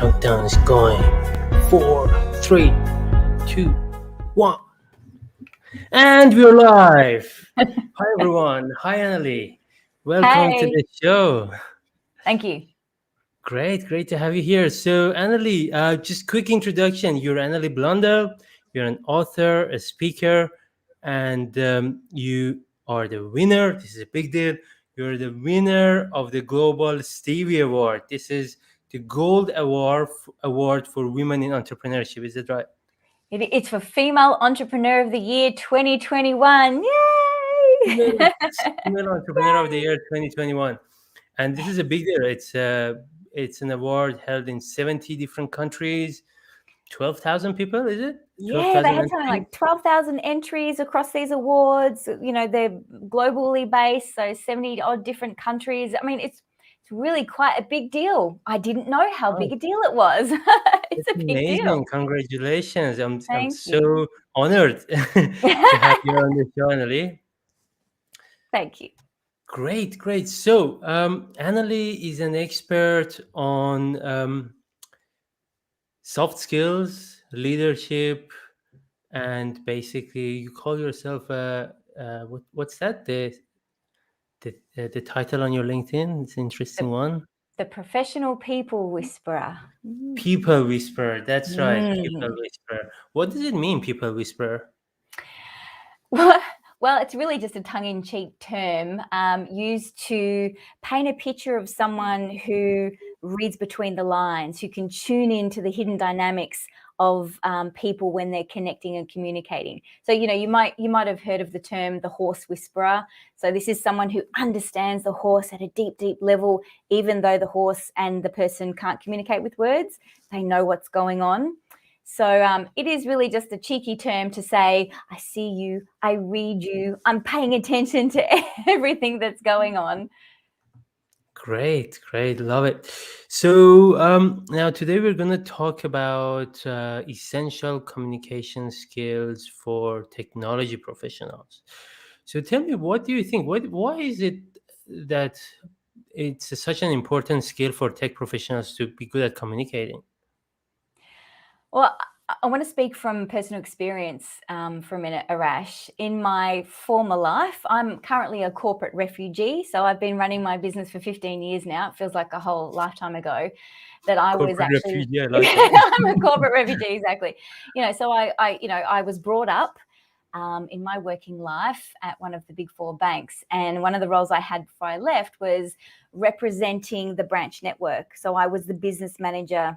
countdown is going. 4, 3, 2, 1. And we're live. Hi, everyone. Hi, Annalie. Welcome to the show. Thank you. Great to have you here. So, Annalie, just quick introduction. You're Annalie Blundell. You're an author, a speaker, and you are the winner. This is a big deal. You're the winner of the Global Stevie Award. This is the Gold Award for Women in Entrepreneurship. Is that right? It's for Female Entrepreneur of the Year 2021. Yay! Yes, Female Entrepreneur of the Year 2021. And this is a big deal. It's an award held in 70 different countries. 12,000 people, is it? Yeah, they had something like 12,000 entries across these awards. You know, they're globally based, so 70 odd different countries. I mean, it's really quite a big deal. I didn't know how big a deal it was. It's a big amazing deal. Congratulations. I'm so you. honored to have you on the show, Annalie. Thank you. Great. So Annalie is an expert on soft skills, leadership, and basically you call yourself what's that, the title on your LinkedIn? It's an interesting one. The Professional People Whisperer. People Whisperer. That's right. People Whisperer. What does it mean, People Whisperer? Well, it's really just a tongue-in-cheek term used to paint a picture of someone who reads between the lines, who can tune into the hidden dynamics of people when they're connecting and communicating. So, you know, you might have heard of the term the horse whisperer. So this is someone who understands the horse at a deep level, even though the horse and the person can't communicate with words. They know what's going on. So it is really just a cheeky term to say, I see you, I read you, I'm paying attention to everything that's going on. Great. Love it. So now today we're going to talk about essential communication skills for technology professionals. So tell me, what do you think? Why is it that it's such an important skill for tech professionals to be good at communicating? Well, I want to speak from personal experience for a minute, Arash. In my former life, I'm currently a corporate refugee. So I've been running my business for 15 years now. It feels like a whole lifetime ago that I was actually. Refugee, I like that. I'm a corporate refugee, exactly. You know, so I was brought up in my working life at one of the big four banks. And one of the roles I had before I left was representing the branch network. So I was the business manager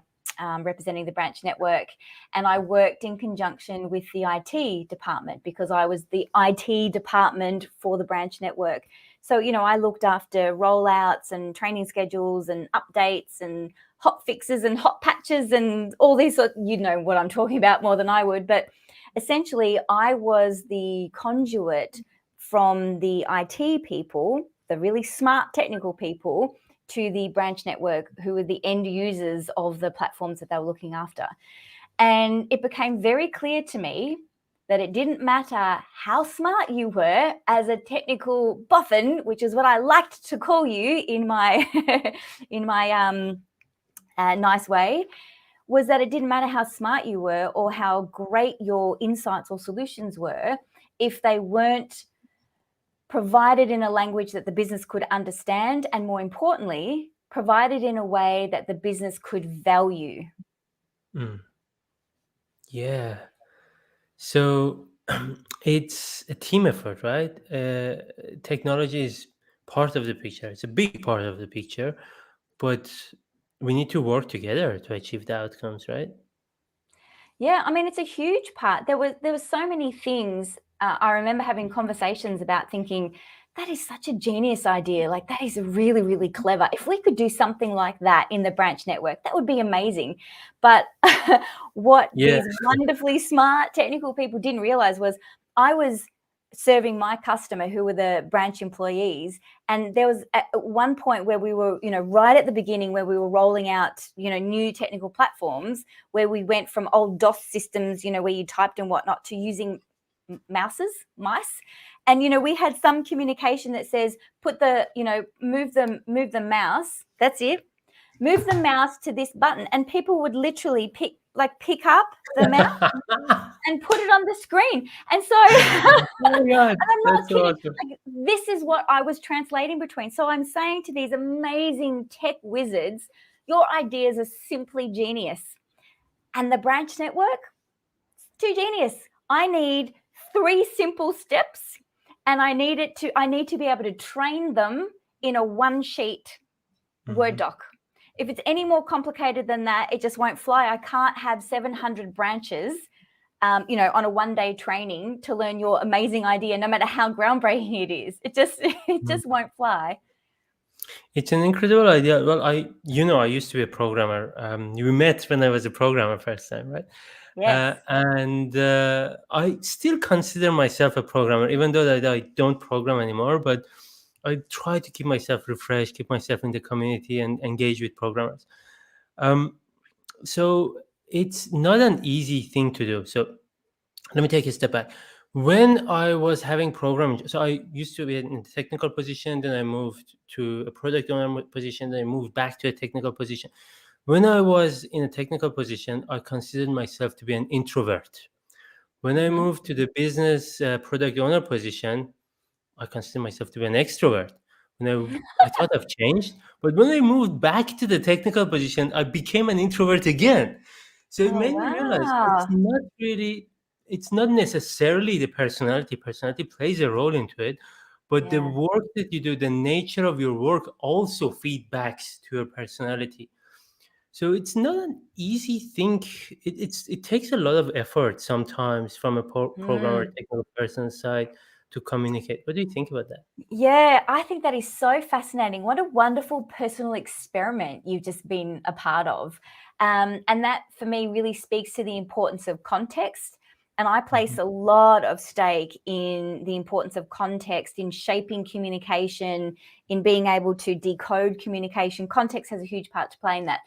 representing the branch network. And I worked in conjunction with the IT department because I was the IT department for the branch network. So, you know, I looked after rollouts and training schedules and updates and hot fixes and hot patches and all these, you know what I'm talking about more than I would. But essentially, I was the conduit from the IT people, the really smart technical people, to the branch network, who were the end users of the platforms that they were looking after. And it became very clear to me that it didn't matter how smart you were as a technical boffin, which is what I liked to call you in my nice way, was that it didn't matter how smart you were or how great your insights or solutions were if they weren't provided in a language that the business could understand, and more importantly, provided in a way that the business could value. Yeah. So it's a team effort, right? Technology is part of the picture. It's a big part of the picture, but we need to work together to achieve the outcomes, right? Yeah, I mean, it's a huge part. There was so many things. I remember having conversations about thinking, that is such a genius idea. Like, that is really clever. If we could do something like that in the branch network, that would be amazing. But what these wonderfully smart technical people didn't realize was I was serving my customer, who were the branch employees. And there was at one point where we were, you know, right at the beginning, where we were rolling out, you know, new technical platforms, where we went from old DOS systems, you know, where you typed and whatnot, to using mice. And, you know, we had some communication that says, move the mouse. That's it. move the mouse to this button, and people would literally pick up the mouse and put it on the screen. And so Oh my God, and I'm not that's kidding. awesome. Like, this is what I was translating between. So I'm saying to these amazing tech wizards, your ideas are simply genius. And the branch network, too genius. I need 3 simple steps, and I need to be able to train them in a 1-sheet Word doc. If it's any more complicated than that, it just won't fly. I can't have 700 branches, on a 1-day training to learn your amazing idea, no matter how groundbreaking it is. It just won't fly. It's an incredible idea. Well, I used to be a programmer. We met when I was a programmer first time, right? Yes. And I still consider myself a programmer, even though that I don't program anymore. But I try to keep myself refreshed, keep myself in the community, and engage with programmers. So it's not an easy thing to do. So let me take a step back. When I was having programming, so I used to be in a technical position, then I moved to a product owner position, then I moved back to a technical position. When I was in a technical position, I considered myself to be an introvert. When I moved to the business product owner position, I consider myself to be an extrovert. I thought I've changed, but when I moved back to the technical position, I became an introvert again. So it Oh, made me realize wow. it's not necessarily the personality. Personality plays a role into it, but the Yeah. work that you do, the nature of your work also feedbacks to your personality. So it's not an easy thing. It takes a lot of effort sometimes from a programmer, Mm. technical person side to communicate. What do you think about that? Yeah, I think that is so fascinating. What a wonderful personal experiment you've just been a part of. And that, for me, really speaks to the importance of context. And I place Mhm. a lot of stake in the importance of context, in shaping communication, in being able to decode communication. Context has a huge part to play in that.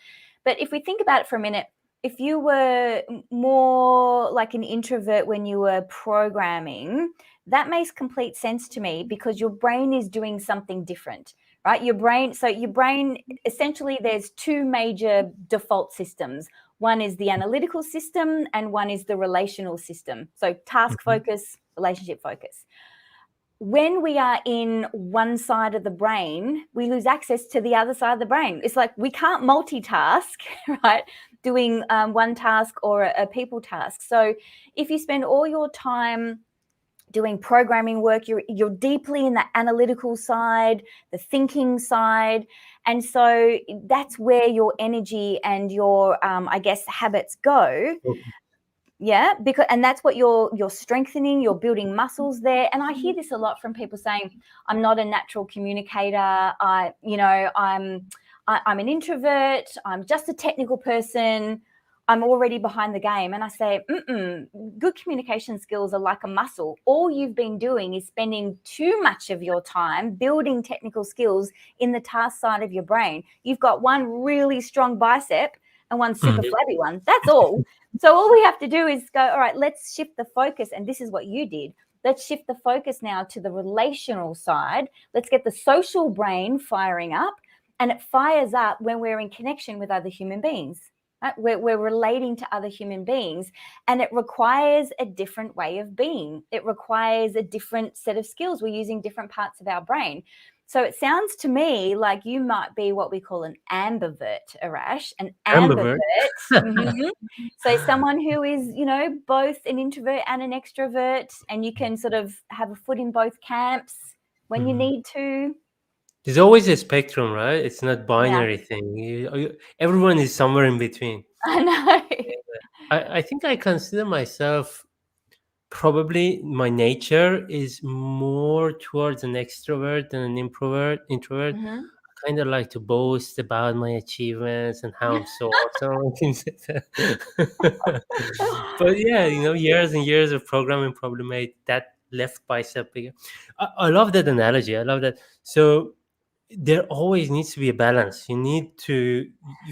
But if we think about it for a minute, if you were more like an introvert when you were programming, that makes complete sense to me, because your brain is doing something different, right? Your brain, essentially, there's 2 major default systems. One is the analytical system, and one is the relational system. So task Mhm. focus, relationship focus. When we are in one side of the brain, we lose access to the other side of the brain. It's like we can't multitask, right? Doing one task or a people task. So if you spend all your time doing programming work, you're deeply in the analytical side, the thinking side, and so that's where your energy and your I guess habits go. Okay. Yeah, because and that's what you're strengthening, you're building muscles there. And I hear this a lot from people saying, I'm not a natural communicator, I'm an introvert, I'm just a technical person, I'm already behind the game. And I say, good communication skills are like a muscle. All you've been doing is spending too much of your time building technical skills in the task side of your brain. You've got one really strong bicep and one super Mhm. flabby one. That's all. So all we have to do is go, all right, let's shift the focus. And this is what you did. Let's shift the focus now to the relational side. Let's get the social brain firing up. And it fires up when we're in connection with other human beings. Right? We're relating to other human beings, and it requires a different way of being. It requires a different set of skills. We're using different parts of our brain. So it sounds to me like you might be what we call an ambivert, Arash, an ambivert. Ambivert. Mhm. So someone who is, both an introvert and an extrovert, and you can sort of have a foot in both camps when you Mhm. need to. There's always a spectrum, right? It's not Yeah, binary thing. Everyone is somewhere in between. I know. I think I consider myself probably my nature is more towards an extrovert than an introvert. Mhm. I kind of like to boast about my achievements and how I'm so awesome and things like that. But yeah, years and years of programming probably made that left bicep bigger. I love that analogy. I love that. So there always needs to be a balance. You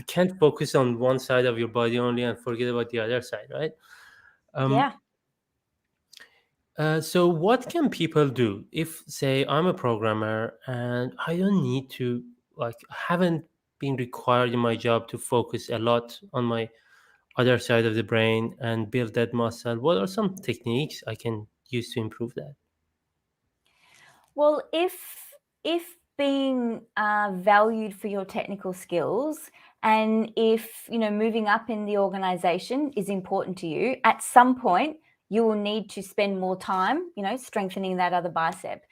can't focus on one side of your body only and forget about the other side, right? Um, Yeah. so what can people do if, say, I'm a programmer and I don't need to, like, haven't being required in my job to focus a lot on my other side of the brain and build that muscle? What are some techniques I can use to improve that? Well, if being valued for your technical skills, and if moving up in the organization is important to you, at some point you will need to spend more time strengthening that other bicep,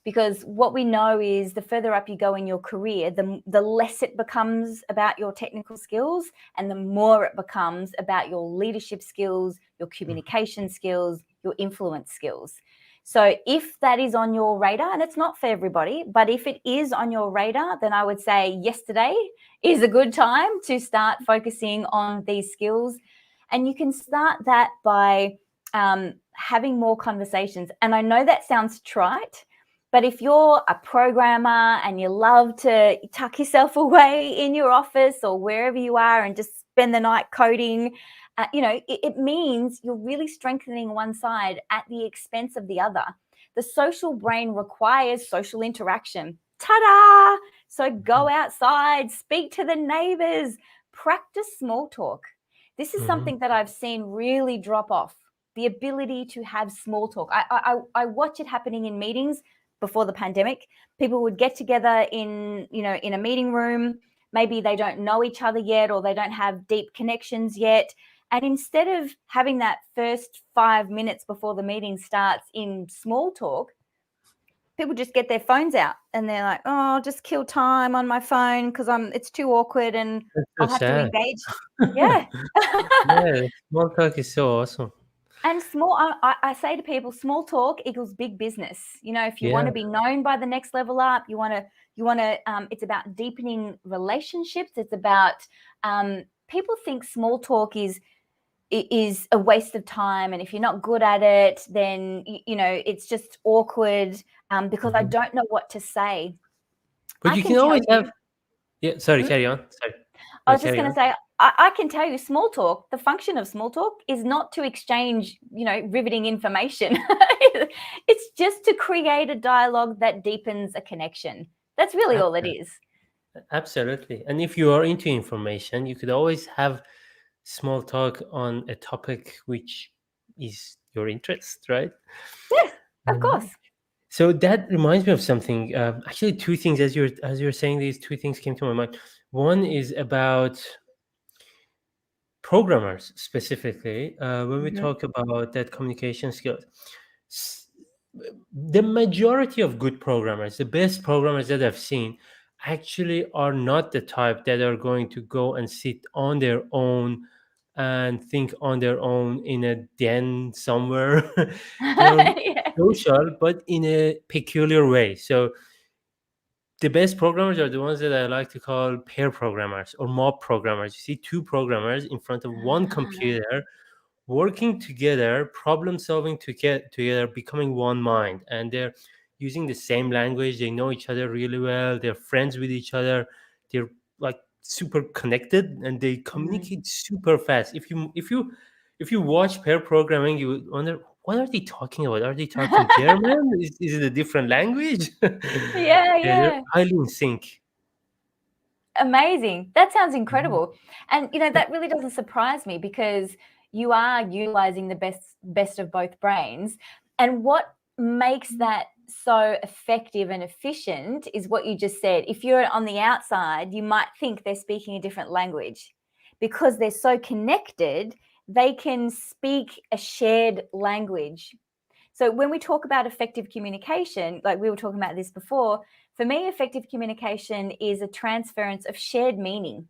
because what we know is the further up you go in your career, the less it becomes about your technical skills and the more it becomes about your leadership skills, your communication skills, your influence skills. So if that is on your radar, and it's not for everybody, but if it is on your radar, then I would say yesterday is a good time to start focusing on these skills. And you can start that by having more conversations. And I know that sounds trite, but if you're a programmer and you love to tuck yourself away in your office or wherever you are and just spend the night coding, it means you're really strengthening one side at the expense of the other. The social brain requires social interaction. Ta-da! So go outside, speak to the neighbors, practice small talk. This is something that I've seen really drop off, the ability to have small talk. I watch it happening in meetings before the pandemic. People would get together in a meeting room. Maybe they don't know each other yet, or they don't have deep connections yet. And instead of having that first 5 minutes before the meeting starts in small talk, people just get their phones out and they're like, oh, I'll just kill time on my phone because it's too awkward and That's I'll so have to sad. engage. Yeah. Yeah, small talk is so awesome. And I say to people, small talk equals big business. If you want Yeah. to be known by the next level up, it's about deepening relationships. It's about, people think small talk is a waste of time, and if you're not good at it, then it's just awkward because I don't know what to say. But I you can can tell always have. you. Yeah, sorry, Hmm? carry on. Sorry. I No, was just carry going to on. say, I can tell you, small talk, the function of small talk is not to exchange, riveting information. It's just to create a dialogue that deepens a connection. That's really all it is. Absolutely. And if you are into information, you could always have small talk on a topic which is your interest, right? Yes, of Mhm. course. So that reminds me of something. Actually, two things as you're saying these, two things came to my mind. One is about programmers specifically. When we Mhm. talk about that communication skills, s- the majority of good programmers, the best programmers that I've seen, actually are not the type that are going to go and sit on their own and think on their own in a den somewhere. They are Yeah. social, but in a peculiar way. So the best programmers are the ones that I like to call pair programmers or mob programmers. You see two programmers in front of one Ah. computer working together, problem solving to get together, becoming one mind. And they're using the same language. They know each other really well. They're friends with each other. They're like super connected and they Mhm. communicate super fast. If you watch pair programming, you would wonder what are they talking about? Are they talking German? Is it a different language? Yeah, Yeah, they're yeah. highly in sync. Amazing. That sounds Mhm. incredible. And that really doesn't surprise me because you are utilizing the best of both brains. And what makes that so effective and efficient is what you just said. If you're on the outside, you might think they're speaking a different language. Because they're so connected, they can speak a shared language. So when we talk about effective communication, like we were talking about this before, for me, effective communication is a transference of shared meaning.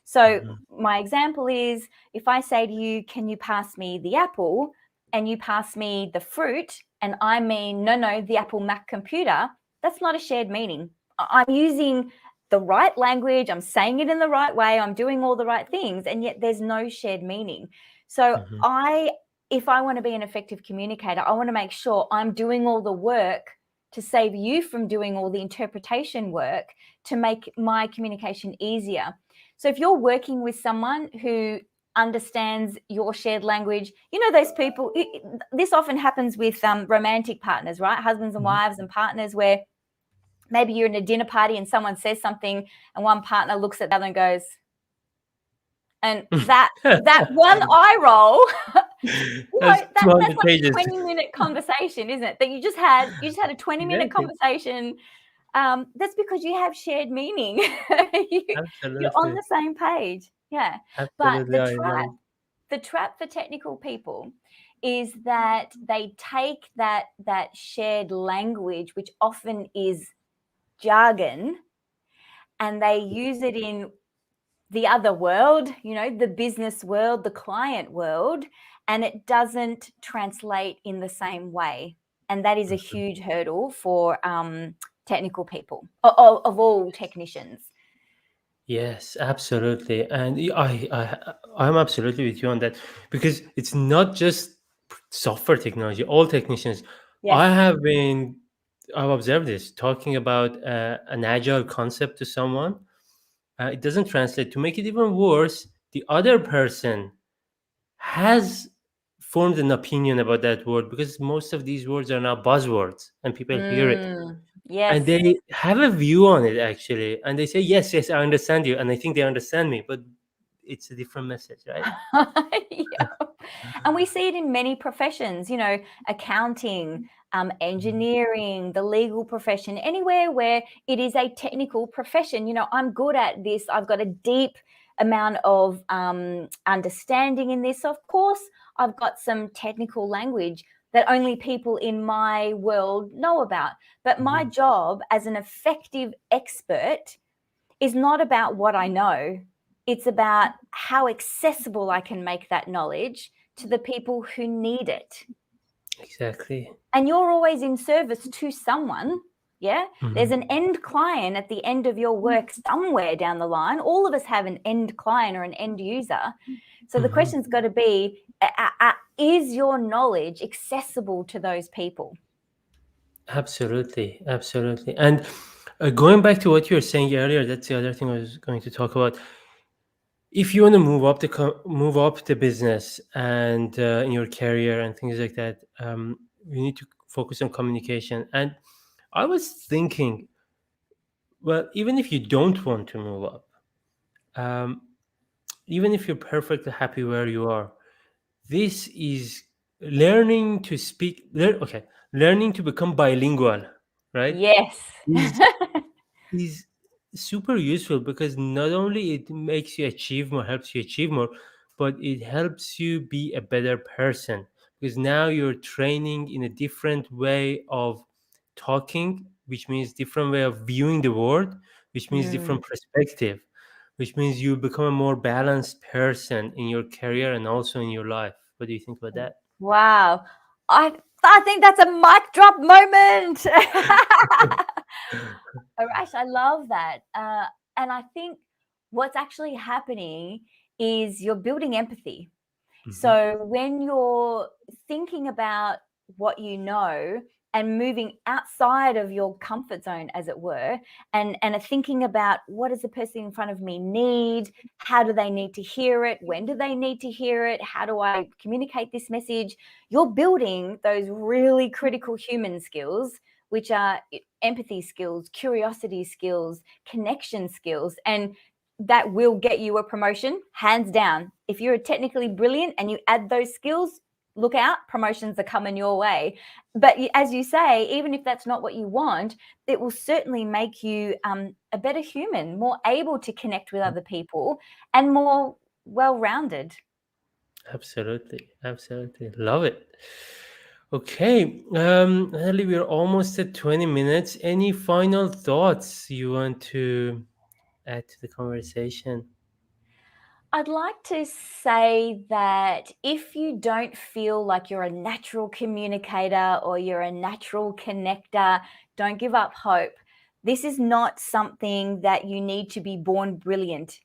So Mhm. my example is if I say to you, can you pass me the apple? And you pass me the fruit, and I mean, no, the Apple Mac computer, that's not a shared meaning. I'm using the right language, I'm saying it in the right way, I'm doing all the right things, and yet there's no shared meaning. So Mhm. if I want to be an effective communicator, I want to make sure I'm doing all the work to save you from doing all the interpretation work to make my communication easier. So if you're working with someone who understands your shared language, those people, this often happens with romantic partners, right? Husbands and Mhm. wives and partners where maybe you're in a dinner party and someone says something and one partner looks at the other and goes, and that one eye roll, That's that's 200 like pages. a 20-minute conversation, isn't it? That you just had a 20-minute Exactly. conversation. That's because you have shared meaning. You're on Absolutely. the same page. Yeah. But Absolutely. I love it. the trap for technical people is that they take that shared language, which often is jargon, and they use it in the other world, the business world, the client world, and it doesn't translate in the same way. And that is a huge hurdle for technical people, of all technicians. Yes, absolutely. And I'm absolutely with you on that, because it's not just software technology, all technicians. Yes. I've observed this talking about an agile concept to someone. It doesn't translate. To make it even worse, the other person has formed an opinion about that word, because most of these words are now buzzwords and people hear it Yes. and they have a view on it actually, and they say, yes, I understand you, and I think they understand me, but it's a different message, right? Yeah. And we see it in many professions, accounting, engineering, the legal profession, anywhere where it is a technical profession. I'm good at this. I've got a deep amount of understanding in this. Of course, I've got some technical language that only people in my world know about. But my job as an effective expert is not about what I know. It's about how accessible I can make that knowledge to the people who need it. Exactly. And you're always in service to someone. Yeah. There's an end client at the end of your work somewhere down the line. All of us have an end client or an end user. So the question's got to be, is your knowledge accessible to those people? Absolutely. Absolutely. And going back to what you were saying earlier, that's the other thing I was going to talk about. If you want to move up the business and in your career and things like that, you need to focus on communication. And I was thinking, well, even if you don't want to move up, um, even if you're perfectly happy where you are, this is learning to learning to become bilingual, right? Yes. Is super useful, because not only it makes you achieve more, helps you achieve more, but it helps you be a better person, because now you're training in a different way of talking, which means different way of viewing the world, which means different perspective, which means you become a more balanced person in your career and also in your life. What do you think about that? Wow. I think that's a mic drop moment. Arash, I love that. And I think what's actually happening is you're building empathy. So when you're thinking about what you know and moving outside of your comfort zone, as it were, and are thinking about, what does the person in front of me need? How do they need to hear it? When do they need to hear it? How do I communicate this message? You're building those really critical human skills, which are empathy skills, curiosity skills, connection skills, and that will get you a promotion, hands down. If you're technically brilliant and you add those skills, look out, promotions are coming your way. But as you say, even if that's not what you want, it will certainly make you a better human, more able to connect with other people, and more well-rounded. Absolutely, absolutely, love it. Okay, Natalie, we're almost at 20 minutes. Any final thoughts you want to add to the conversation? I'd like to say that if you don't feel like you're a natural communicator or you're a natural connector, don't give up hope. This is not something that you need to be born brilliant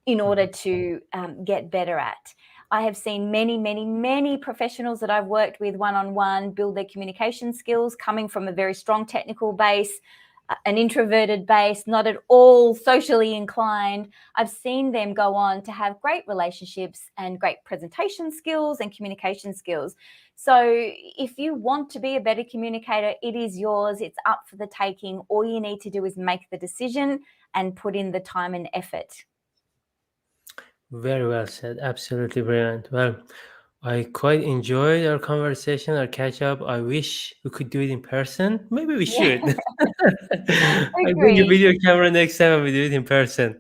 in order to get better at. I have seen many, many, many professionals that I've worked with one-on-one build their communication skills coming from a very strong technical base. an introverted base, not at all socially inclined. I've seen them go on to have great relationships and great presentation skills and communication skills. So if you want to be a better communicator, it is yours. It's up for the taking. All you need to do is make the decision and put in the time and effort. Very well said. Absolutely brilliant. Well, I quite enjoyed our conversation, our catch up. I wish we could do it in person. Maybe we Yeah, should. I bring a agree. video camera next time and we do it in person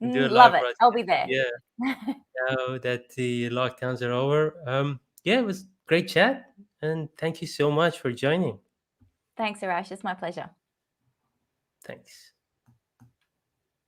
and do a Love live it. I'll be broadcast. there. Yeah, now that the lockdowns are over. Yeah, it was great chat. And thank you so much for joining. Thanks, Arash. It's my pleasure. Thanks.